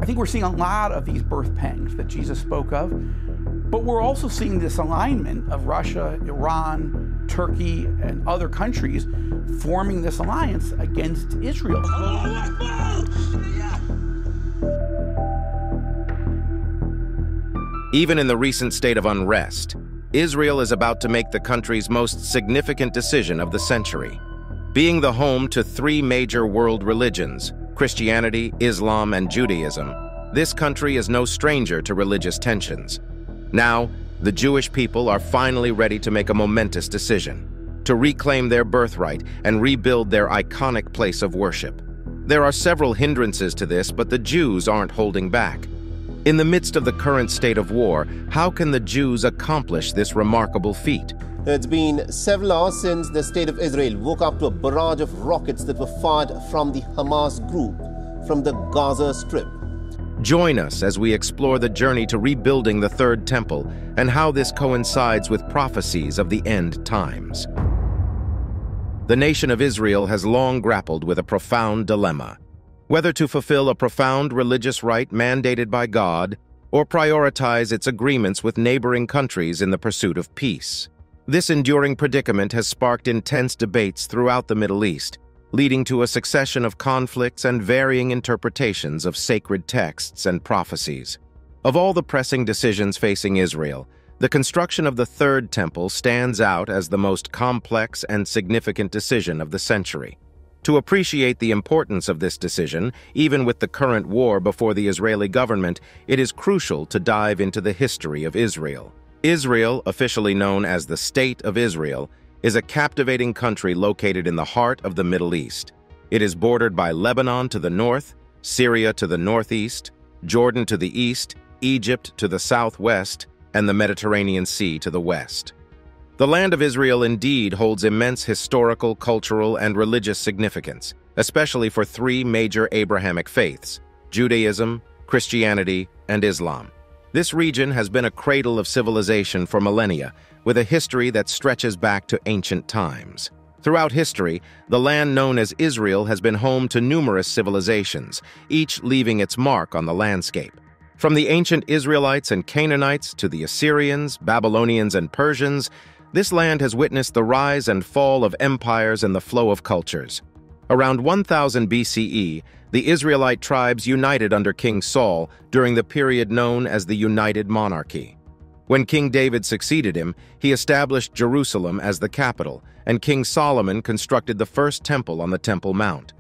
I think we're seeing a lot of these birth pangs that Jesus spoke of, but we're also seeing this alignment of Russia, Iran, Turkey, and other countries forming this alliance against Israel. Even in the recent state of unrest, Israel is about to make the country's most significant decision of the century. Being the home to three major world religions, Christianity, Islam, and Judaism, this country is no stranger to religious tensions. Now, the Jewish people are finally ready to make a momentous decision, to reclaim their birthright and rebuild their iconic place of worship. There are several hindrances to this, but the Jews aren't holding back. In the midst of the current state of war, how can the Jews accomplish this remarkable feat? It's been several hours since the state of Israel woke up to a barrage of rockets that were fired from the Hamas group from the Gaza Strip. Join us as we explore the journey to rebuilding the Third Temple and how this coincides with prophecies of the end times. The nation of Israel has long grappled with a profound dilemma: whether to fulfill a profound religious rite mandated by God or prioritize its agreements with neighboring countries in the pursuit of peace. This enduring predicament has sparked intense debates throughout the Middle East, leading to a succession of conflicts and varying interpretations of sacred texts and prophecies. Of all the pressing decisions facing Israel, the construction of the Third Temple stands out as the most complex and significant decision of the century. To appreciate the importance of this decision, even with the current war before the Israeli government, it is crucial to dive into the history of Israel. Israel, officially known as the State of Israel, is a captivating country located in the heart of the Middle East. It is bordered by Lebanon to the north, Syria to the northeast, Jordan to the east, Egypt to the southwest, and the Mediterranean Sea to the west. The land of Israel indeed holds immense historical, cultural, and religious significance, especially for three major Abrahamic faiths: Judaism, Christianity, and Islam. This region has been a cradle of civilization for millennia, with a history that stretches back to ancient times. Throughout history, the land known as Israel has been home to numerous civilizations, each leaving its mark on the landscape. From the ancient Israelites and Canaanites to the Assyrians, Babylonians, and Persians, this land has witnessed the rise and fall of empires and the flow of cultures. Around 1000 BCE, the Israelite tribes united under King Saul during the period known as the United Monarchy. When King David succeeded him, he established Jerusalem as the capital, and King Solomon constructed the first temple on the Temple Mount.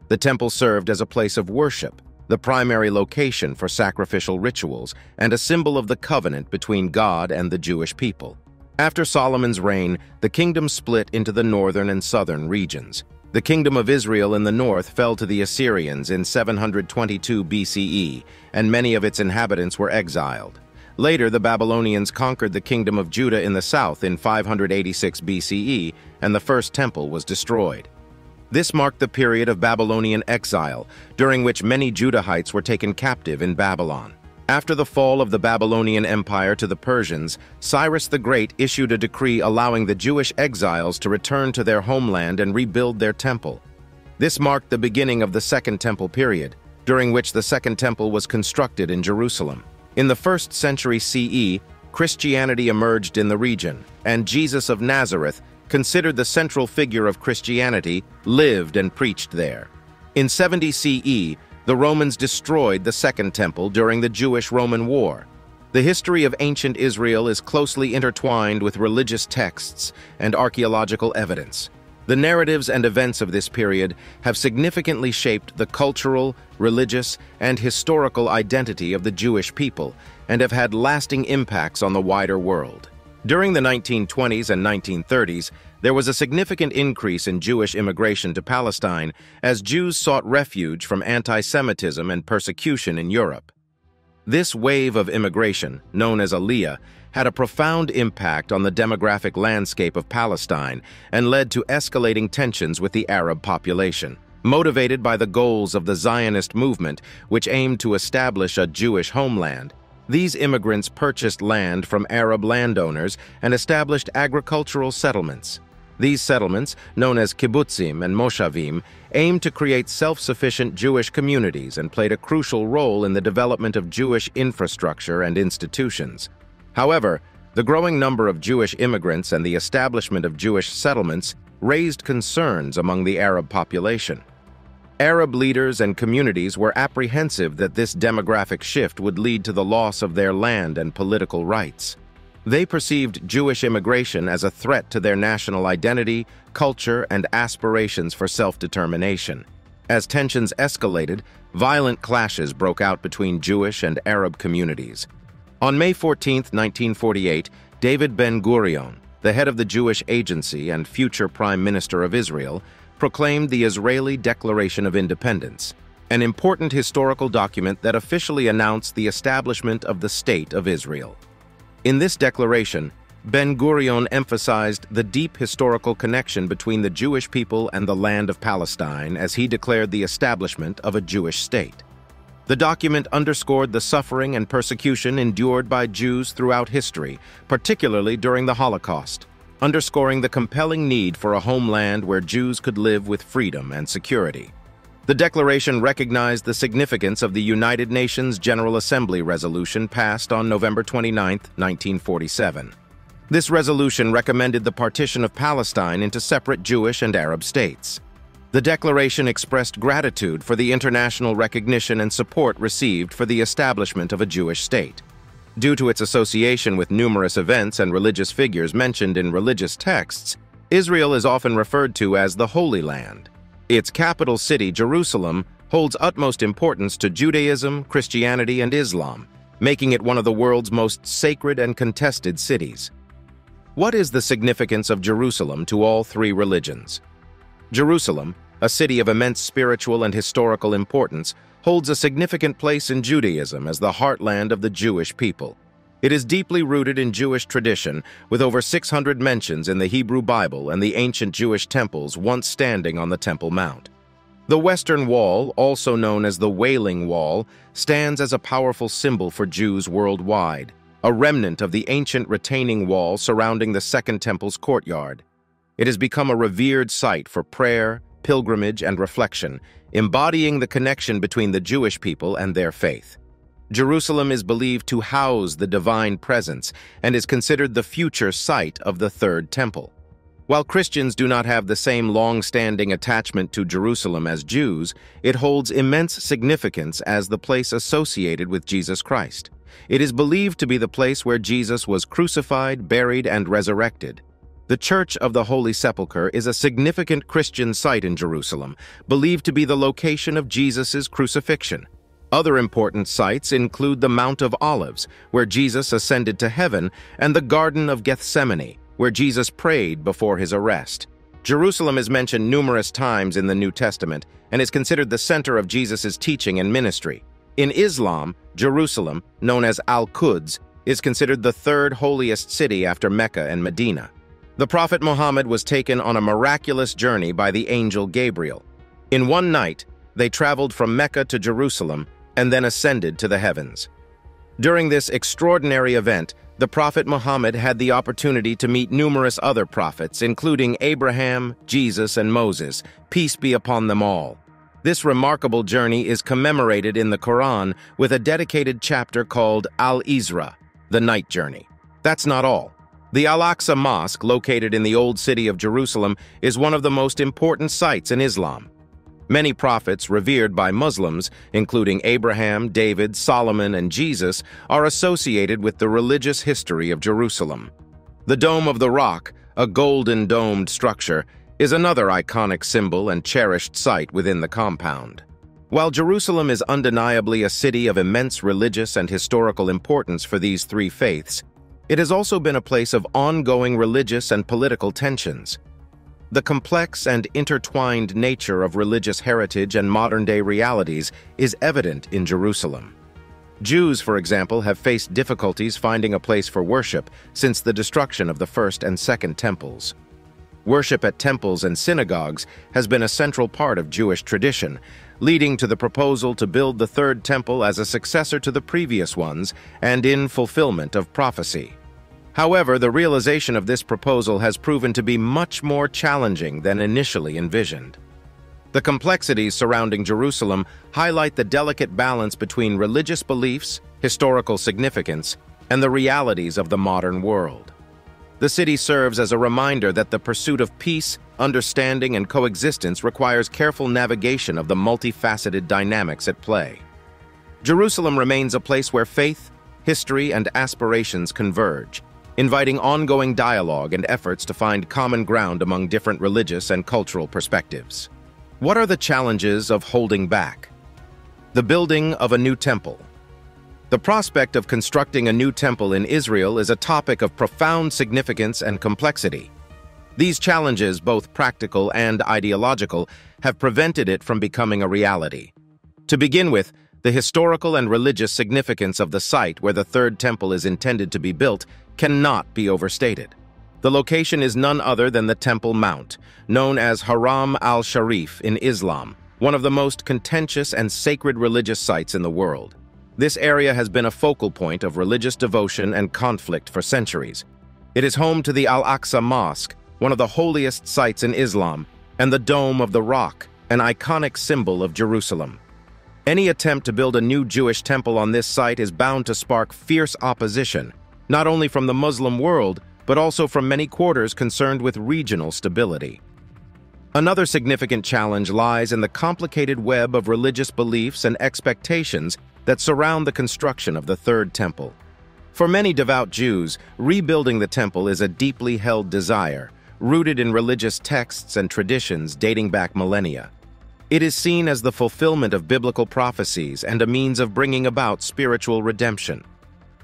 The temple served as a place of worship, the primary location for sacrificial rituals, and a symbol of the covenant between God and the Jewish people. After Solomon's reign, the kingdom split into the northern and southern regions. The kingdom of Israel in the north fell to the Assyrians in 722 BCE, and many of its inhabitants were exiled. Later, the Babylonians conquered the kingdom of Judah in the south in 586 BCE, and the first temple was destroyed. This marked the period of Babylonian exile, during which many Judahites were taken captive in Babylon. After the fall of the Babylonian Empire to the Persians, Cyrus the Great issued a decree allowing the Jewish exiles to return to their homeland and rebuild their temple. This marked the beginning of the Second Temple period, during which the Second Temple was constructed in Jerusalem. In the 1st century CE, Christianity emerged in the region, and Jesus of Nazareth, considered the central figure of Christianity, lived and preached there. In 70 CE, the Romans destroyed the Second Temple during the Jewish-Roman War. The history of ancient Israel is closely intertwined with religious texts and archaeological evidence. The narratives and events of this period have significantly shaped the cultural, religious, and historical identity of the Jewish people and have had lasting impacts on the wider world. During the 1920s and 1930s, there was a significant increase in Jewish immigration to Palestine as Jews sought refuge from anti-Semitism and persecution in Europe. This wave of immigration, known as Aaliyah, had a profound impact on the demographic landscape of Palestine and led to escalating tensions with the Arab population. Motivated by the goals of the Zionist movement, which aimed to establish a Jewish homeland, these immigrants purchased land from Arab landowners and established agricultural settlements. These settlements, known as kibbutzim and moshavim, aimed to create self-sufficient Jewish communities and played a crucial role in the development of Jewish infrastructure and institutions. However, the growing number of Jewish immigrants and the establishment of Jewish settlements raised concerns among the Arab population. Arab leaders and communities were apprehensive that this demographic shift would lead to the loss of their land and political rights. They perceived Jewish immigration as a threat to their national identity, culture, and aspirations for self-determination. As tensions escalated, violent clashes broke out between Jewish and Arab communities. On May 14, 1948, David Ben-Gurion, the head of the Jewish Agency and future Prime Minister of Israel, proclaimed the Israeli Declaration of Independence, an important historical document that officially announced the establishment of the State of Israel. In this declaration, Ben-Gurion emphasized the deep historical connection between the Jewish people and the land of Palestine as he declared the establishment of a Jewish state. The document underscored the suffering and persecution endured by Jews throughout history, particularly during the Holocaust, underscoring the compelling need for a homeland where Jews could live with freedom and security. The declaration recognized the significance of the United Nations General Assembly resolution passed on November 29, 1947. This resolution recommended the partition of Palestine into separate Jewish and Arab states. The declaration expressed gratitude for the international recognition and support received for the establishment of a Jewish state. Due to its association with numerous events and religious figures mentioned in religious texts, Israel is often referred to as the Holy Land. Its capital city, Jerusalem, holds utmost importance to Judaism, Christianity, and Islam, making it one of the world's most sacred and contested cities. What is the significance of Jerusalem to all three religions? Jerusalem, a city of immense spiritual and historical importance, holds a significant place in Judaism as the heartland of the Jewish people. It is deeply rooted in Jewish tradition, with over 600 mentions in the Hebrew Bible and the ancient Jewish temples once standing on the Temple Mount. The Western Wall, also known as the Wailing Wall, stands as a powerful symbol for Jews worldwide, a remnant of the ancient retaining wall surrounding the Second Temple's courtyard. It has become a revered site for prayer, pilgrimage, and reflection, embodying the connection between the Jewish people and their faith. Jerusalem is believed to house the divine presence and is considered the future site of the Third Temple. While Christians do not have the same long-standing attachment to Jerusalem as Jews, it holds immense significance as the place associated with Jesus Christ. It is believed to be the place where Jesus was crucified, buried, and resurrected. The Church of the Holy Sepulchre is a significant Christian site in Jerusalem, believed to be the location of Jesus' crucifixion. Other important sites include the Mount of Olives, where Jesus ascended to heaven, and the Garden of Gethsemane, where Jesus prayed before his arrest. Jerusalem is mentioned numerous times in the New Testament and is considered the center of Jesus' teaching and ministry. In Islam, Jerusalem, known as Al-Quds, is considered the third holiest city after Mecca and Medina. The Prophet Muhammad was taken on a miraculous journey by the angel Gabriel. In one night, they traveled from Mecca to Jerusalem and then ascended to the heavens. During this extraordinary event, the Prophet Muhammad had the opportunity to meet numerous other prophets, including Abraham, Jesus, and Moses, peace be upon them all. This remarkable journey is commemorated in the Quran with a dedicated chapter called Al-Isra, the night journey. That's not all. The Al-Aqsa Mosque, located in the Old City of Jerusalem, is one of the most important sites in Islam. Many prophets revered by Muslims, including Abraham, David, Solomon, and Jesus, are associated with the religious history of Jerusalem. The Dome of the Rock, a golden domed structure, is another iconic symbol and cherished site within the compound. While Jerusalem is undeniably a city of immense religious and historical importance for these three faiths, it has also been a place of ongoing religious and political tensions. The complex and intertwined nature of religious heritage and modern-day realities is evident in Jerusalem. Jews, for example, have faced difficulties finding a place for worship since the destruction of the First and Second Temples. Worship at temples and synagogues has been a central part of Jewish tradition, leading to the proposal to build the Third Temple as a successor to the previous ones and in fulfillment of prophecy. However, the realization of this proposal has proven to be much more challenging than initially envisioned. The complexities surrounding Jerusalem highlight the delicate balance between religious beliefs, historical significance, and the realities of the modern world. The city serves as a reminder that the pursuit of peace, understanding, and coexistence requires careful navigation of the multifaceted dynamics at play. Jerusalem remains a place where faith, history, and aspirations converge, inviting ongoing dialogue and efforts to find common ground among different religious and cultural perspectives. What are the challenges of holding back? The building of a new temple. The prospect of constructing a new temple in Israel is a topic of profound significance and complexity. These challenges, both practical and ideological, have prevented it from becoming a reality. To begin with, the historical and religious significance of the site where the Third Temple is intended to be built cannot be overstated. The location is none other than the Temple Mount, known as Haram al-Sharif in Islam, one of the most contentious and sacred religious sites in the world. This area has been a focal point of religious devotion and conflict for centuries. It is home to the Al-Aqsa Mosque, one of the holiest sites in Islam, and the Dome of the Rock, an iconic symbol of Jerusalem. Any attempt to build a new Jewish temple on this site is bound to spark fierce opposition, not only from the Muslim world, but also from many quarters concerned with regional stability. Another significant challenge lies in the complicated web of religious beliefs and expectations that surround the construction of the Third Temple. For many devout Jews, rebuilding the temple is a deeply held desire, rooted in religious texts and traditions dating back millennia. It is seen as the fulfillment of biblical prophecies and a means of bringing about spiritual redemption.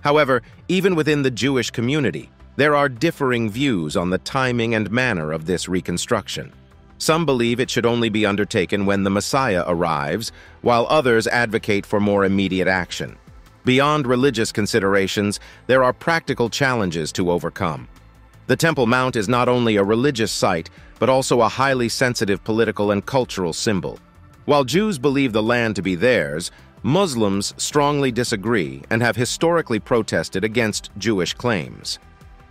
However, even within the Jewish community, there are differing views on the timing and manner of this reconstruction. Some believe it should only be undertaken when the Messiah arrives, while others advocate for more immediate action. Beyond religious considerations, there are practical challenges to overcome. The Temple Mount is not only a religious site, but also a highly sensitive political and cultural symbol. While Jews believe the land to be theirs, Muslims strongly disagree and have historically protested against Jewish claims.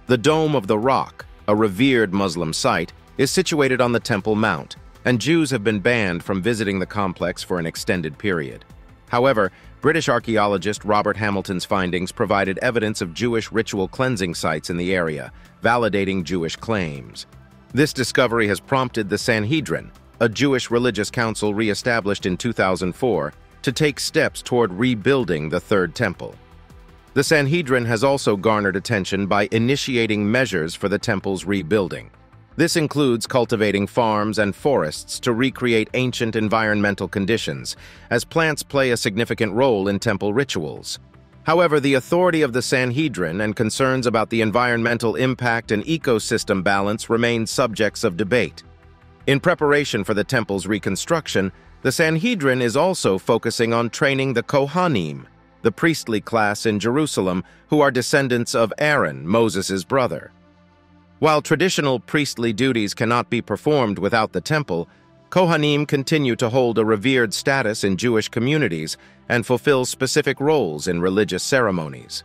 The Dome of the Rock, a revered Muslim site, is situated on the Temple Mount, and Jews have been banned from visiting the complex for an extended period. However, British archaeologist Robert Hamilton's findings provided evidence of Jewish ritual cleansing sites in the area, validating Jewish claims. This discovery has prompted the Sanhedrin, a Jewish religious council re-established in 2004, to take steps toward rebuilding the Third Temple. The Sanhedrin has also garnered attention by initiating measures for the temple's rebuilding. This includes cultivating farms and forests to recreate ancient environmental conditions, as plants play a significant role in temple rituals. However, the authority of the Sanhedrin and concerns about the environmental impact and ecosystem balance remain subjects of debate. In preparation for the temple's reconstruction, the Sanhedrin is also focusing on training the Kohanim, the priestly class in Jerusalem who are descendants of Aaron, Moses' brother. While traditional priestly duties cannot be performed without the temple, Kohanim continue to hold a revered status in Jewish communities and fulfill specific roles in religious ceremonies.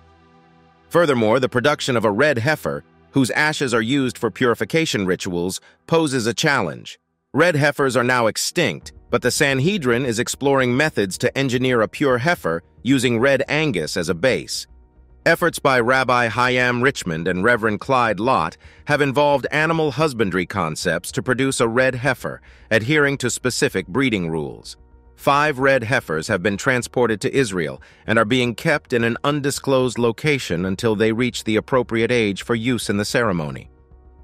Furthermore, the production of a red heifer, whose ashes are used for purification rituals, poses a challenge. Red heifers are now extinct, but the Sanhedrin is exploring methods to engineer a pure heifer using red Angus as a base. Efforts by Rabbi Chaim Richmond and Reverend Clyde Lott have involved animal husbandry concepts to produce a red heifer, adhering to specific breeding rules. 5 red heifers have been transported to Israel and are being kept in an undisclosed location until they reach the appropriate age for use in the ceremony.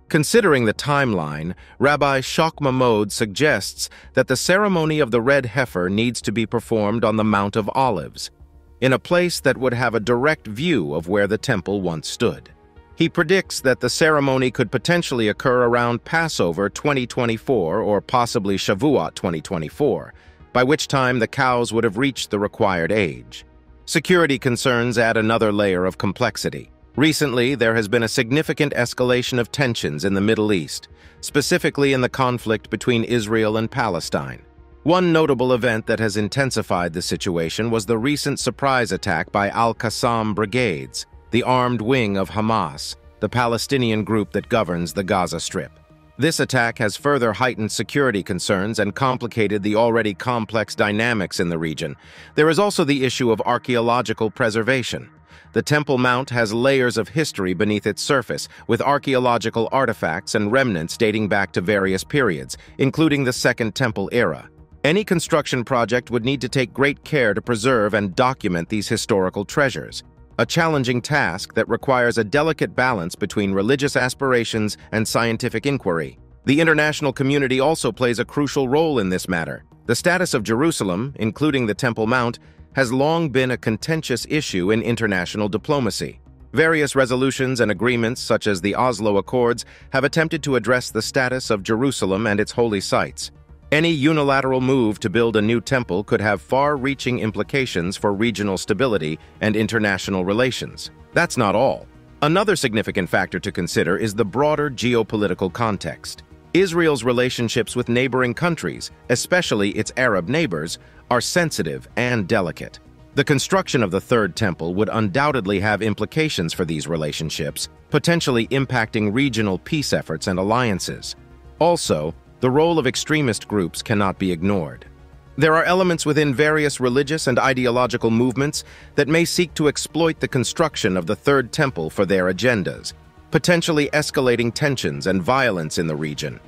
Considering the timeline, Rabbi Shok Mahmoud suggests that the ceremony of the red heifer needs to be performed on the Mount of Olives, in a place that would have a direct view of where the temple once stood. He predicts that the ceremony could potentially occur around Passover 2024 or possibly Shavuot 2024, by which time the cows would have reached the required age. Security concerns add another layer of complexity. Recently, there has been a significant escalation of tensions in the Middle East, specifically in the conflict between Israel and Palestine. One notable event that has intensified the situation was the recent surprise attack by Al-Qassam brigades, the armed wing of Hamas, the Palestinian group that governs the Gaza Strip. This attack has further heightened security concerns and complicated the already complex dynamics in the region. There is also the issue of archaeological preservation. The Temple Mount has layers of history beneath its surface, with archaeological artifacts and remnants dating back to various periods, including the Second Temple era. Any construction project would need to take great care to preserve and document these historical treasures, a challenging task that requires a delicate balance between religious aspirations and scientific inquiry. The international community also plays a crucial role in this matter. The status of Jerusalem, including the Temple Mount, has long been a contentious issue in international diplomacy. Various resolutions and agreements, such as the Oslo Accords, have attempted to address the status of Jerusalem and its holy sites. Any unilateral move to build a new temple could have far-reaching implications for regional stability and international relations. That's not all. Another significant factor to consider is the broader geopolitical context. Israel's relationships with neighboring countries, especially its Arab neighbors, are sensitive and delicate. The construction of the Third Temple would undoubtedly have implications for these relationships, potentially impacting regional peace efforts and alliances. Also, the role of extremist groups cannot be ignored. There are elements within various religious and ideological movements that may seek to exploit the construction of the Third Temple for their agendas, potentially escalating tensions and violence in the region.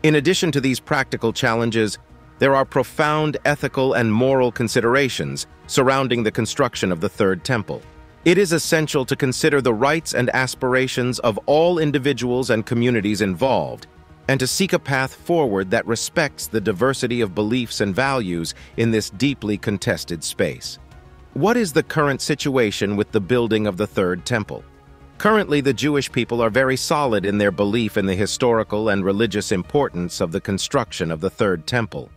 In addition to these practical challenges, there are profound ethical and moral considerations surrounding the construction of the Third Temple. It is essential to consider the rights and aspirations of all individuals and communities involved, and to seek a path forward that respects the diversity of beliefs and values in this deeply contested space. What is the current situation with the building of the Third Temple? Currently, the Jewish people are very solid in their belief in the historical and religious importance of the construction of the Third Temple.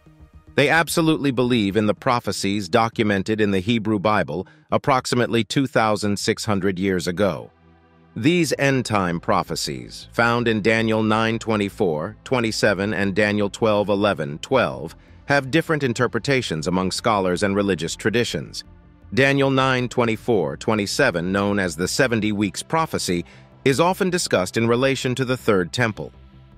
They absolutely believe in the prophecies documented in the Hebrew Bible approximately 2,600 years ago. These end-time prophecies, found in Daniel 9:24, 27, and Daniel 12:11, 12, have different interpretations among scholars and religious traditions. Daniel 9:24, 27, known as the 70 Weeks prophecy, is often discussed in relation to the Third Temple.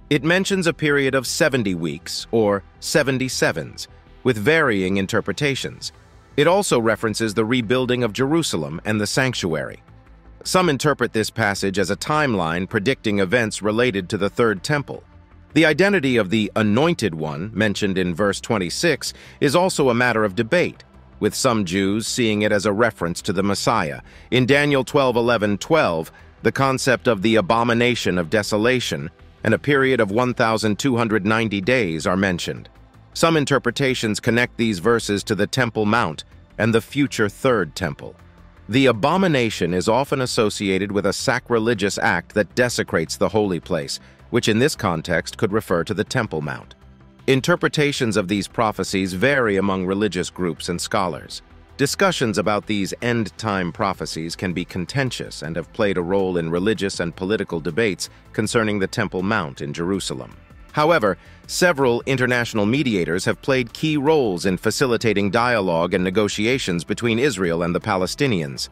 It mentions a period of 70 weeks, or 77s, with varying interpretations. It also references the rebuilding of Jerusalem and the sanctuary. Some interpret this passage as a timeline predicting events related to the Third Temple. The identity of the Anointed One, mentioned in verse 26, is also a matter of debate, with some Jews seeing it as a reference to the Messiah. In Daniel 12:11, 12, the concept of the abomination of desolation and a period of 1,290 days are mentioned. Some interpretations connect these verses to the Temple Mount and the future Third Temple. The abomination is often associated with a sacrilegious act that desecrates the holy place, which in this context could refer to the Temple Mount. Interpretations of these prophecies vary among religious groups and scholars. Discussions about these end-time prophecies can be contentious and have played a role in religious and political debates concerning the Temple Mount in Jerusalem. However, several international mediators have played key roles in facilitating dialogue and negotiations between Israel and the Palestinians.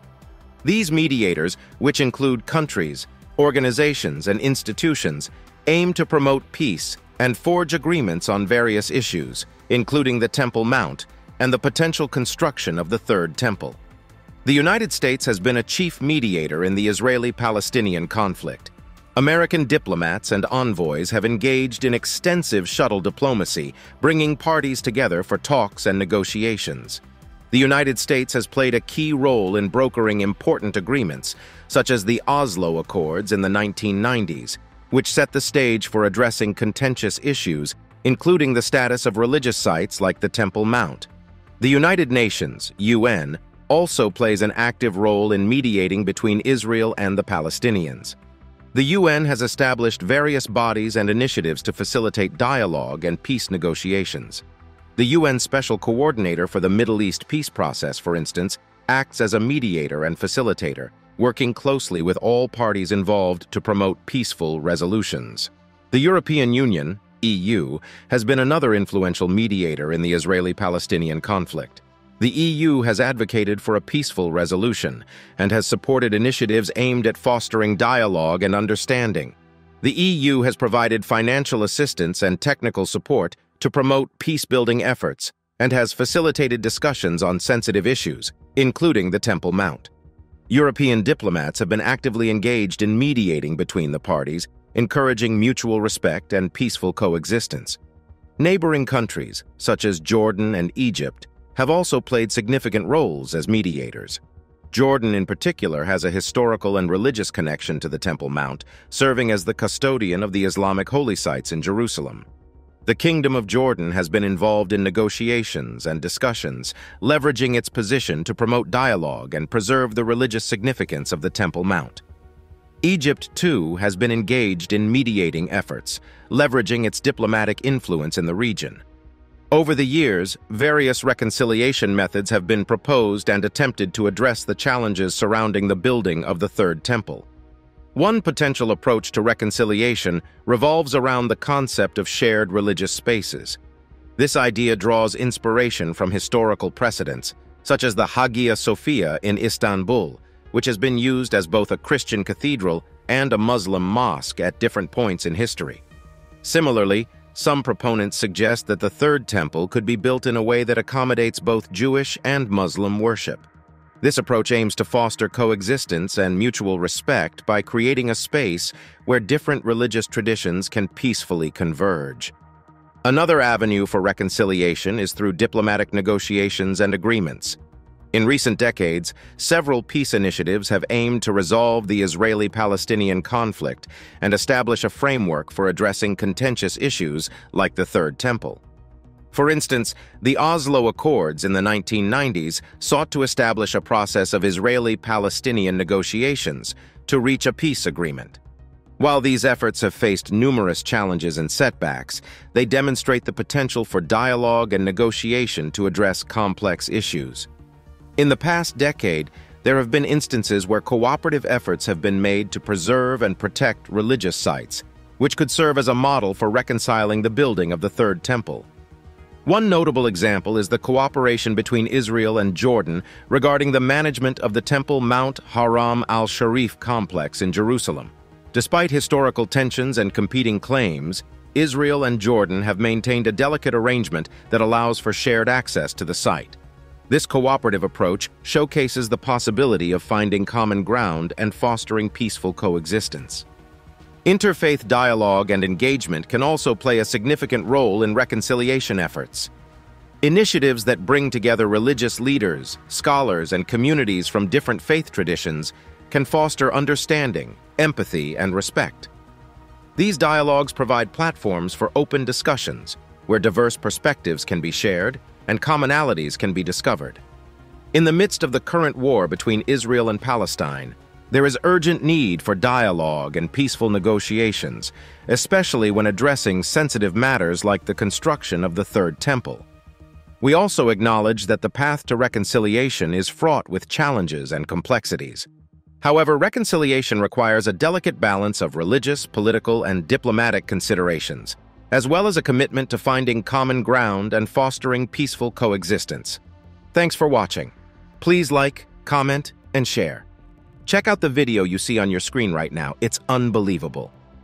These mediators, which include countries, organizations, and institutions, aim to promote peace and forge agreements on various issues, including the Temple Mount and the potential construction of the Third Temple. The United States has been a chief mediator in the Israeli-Palestinian conflict. American diplomats and envoys have engaged in extensive shuttle diplomacy, bringing parties together for talks and negotiations. The United States has played a key role in brokering important agreements, such as the Oslo Accords in the 1990s, which set the stage for addressing contentious issues, including the status of religious sites like the Temple Mount. The United Nations, UN, also plays an active role in mediating between Israel and the Palestinians. The UN has established various bodies and initiatives to facilitate dialogue and peace negotiations. The UN Special Coordinator for the Middle East peace process, for instance, acts as a mediator and facilitator, working closely with all parties involved to promote peaceful resolutions. The European Union, EU, has been another influential mediator in the Israeli-Palestinian conflict. The EU has advocated for a peaceful resolution and has supported initiatives aimed at fostering dialogue and understanding. The EU has provided financial assistance and technical support to promote peace-building efforts and has facilitated discussions on sensitive issues, including the Temple Mount. European diplomats have been actively engaged in mediating between the parties, encouraging mutual respect and peaceful coexistence. Neighboring countries, such as Jordan and Egypt, have also played significant roles as mediators. Jordan, in particular, has a historical and religious connection to the Temple Mount, serving as the custodian of the Islamic holy sites in Jerusalem. The Kingdom of Jordan has been involved in negotiations and discussions, leveraging its position to promote dialogue and preserve the religious significance of the Temple Mount. Egypt, too, has been engaged in mediating efforts, leveraging its diplomatic influence in the region. Over the years, various reconciliation methods have been proposed and attempted to address the challenges surrounding the building of the Third Temple. One potential approach to reconciliation revolves around the concept of shared religious spaces. This idea draws inspiration from historical precedents, such as the Hagia Sophia in Istanbul, which has been used as both a Christian cathedral and a Muslim mosque at different points in history. Similarly, some proponents suggest that the Third Temple could be built in a way that accommodates both Jewish and Muslim worship. This approach aims to foster coexistence and mutual respect by creating a space where different religious traditions can peacefully converge. Another avenue for reconciliation is through diplomatic negotiations and agreements. In recent decades, several peace initiatives have aimed to resolve the Israeli-Palestinian conflict and establish a framework for addressing contentious issues like the Third Temple. For instance, the Oslo Accords in the 1990s sought to establish a process of Israeli-Palestinian negotiations to reach a peace agreement. While these efforts have faced numerous challenges and setbacks, they demonstrate the potential for dialogue and negotiation to address complex issues. In the past decade, there have been instances where cooperative efforts have been made to preserve and protect religious sites, which could serve as a model for reconciling the building of the Third Temple. One notable example is the cooperation between Israel and Jordan regarding the management of the Temple Mount Haram al-Sharif complex in Jerusalem. Despite historical tensions and competing claims, Israel and Jordan have maintained a delicate arrangement that allows for shared access to the site. This cooperative approach showcases the possibility of finding common ground and fostering peaceful coexistence. Interfaith dialogue and engagement can also play a significant role in reconciliation efforts. Initiatives that bring together religious leaders, scholars, and communities from different faith traditions can foster understanding, empathy, and respect. These dialogues provide platforms for open discussions, where diverse perspectives can be shared and commonalities can be discovered. In the midst of the current war between Israel and Palestine, there is urgent need for dialogue and peaceful negotiations, especially when addressing sensitive matters like the construction of the Third Temple. We also acknowledge that the path to reconciliation is fraught with challenges and complexities. However, reconciliation requires a delicate balance of religious, political, and diplomatic considerations, as well as a commitment to finding common ground and fostering peaceful coexistence. Thanks for watching. Please like, comment, and share. Check out the video you see on your screen right now. It's unbelievable.